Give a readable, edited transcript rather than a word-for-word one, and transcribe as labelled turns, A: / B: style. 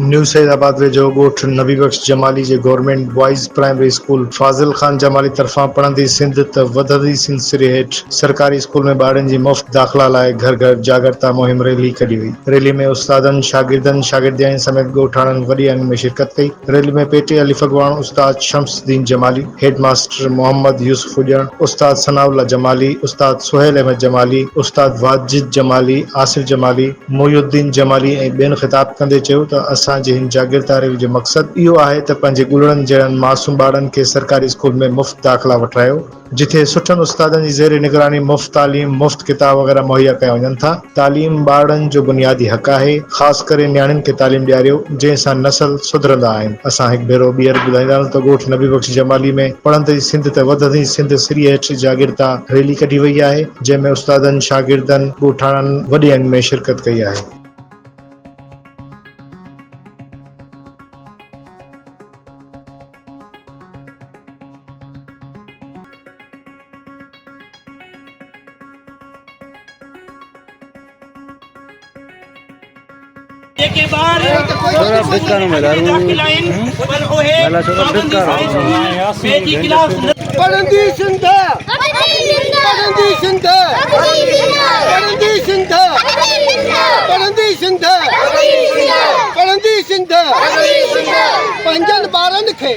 A: New Saidabad वेझो ॻोठ नबी बख्श जमाली जे government boys primary school Fazil Khan Jamali तरफ़ां पढ़ंदी सिंध त वधंदी सिंध सिरे हेठि सरकारी स्कूल में ॿारनि जी मुफ़्त दाख़िला लाइ घर घर जागरता मुहिम रैली कढी वई। रैली में उस्तादनि, शागिर्दनि, शागिर्दियाणी समेत ॻोठाणनि वॾी अंग में शिरकत कई। रैली में पेटे अली फगवाण, उस्ताद शम्सुद्दीन जमाली, हेड मास्टर मोहम्मद यूसुफ उॼण, उस्ताद सनाउल्लाह जमाली, उस्ताद सुहेल अहमद जमाली, उस्ताद वाजिद जमाली, आसिफ जमाली, मोयुद्दीन जमाली ऐं ॿियनि ख़िताब कंदे चयो त असांजे हिन जागीरता रैली जो मक़सदु इहो आहे त पंहिंजे ॻुड़नि जहिड़नि मासूम ॿारनि खे सरकारी स्कूल में मुफ़्त दाख़िला वठायो, जिथे सुठनि उस्तादनि जी ज़ेर निगरानी मुफ़्त तालीम, मुफ़्त किताब वग़ैरह मुहैया कया वञनि था। तालीम ॿारनि जो बुनियादी हक़ आहे, ख़ासि करे नियाणियुनि खे तालीम ॾियारियो, जंहिंसां नसल सुधरंदा आहिनि। असां हिकु भेरो ॿीहर ॿुधाईंदा आहियूं त ॻोठ नबी बख्श जमाली में पढ़ंदड़ी सिंध त वधंदी सिंध सिरीअ हेठि जागीरता रैली कढी वई आहे, जंहिंमें उस्तादनि, शागिर्दनि, ॻोठाणनि वॾे अंग में शिरकत कई आहे।
B: के बार
C: थोड़ा बेकार में दारू
B: पर ओहे
C: वाला थोड़ा बेकार
B: बेटी क्लास
D: पढ़ंदी सिंध, पढ़ंदी सिंध, पढ़ंदी सिंध, पढ़ंदी सिंध, पढ़ंदी सिंध, पंजनि ॿारनि खे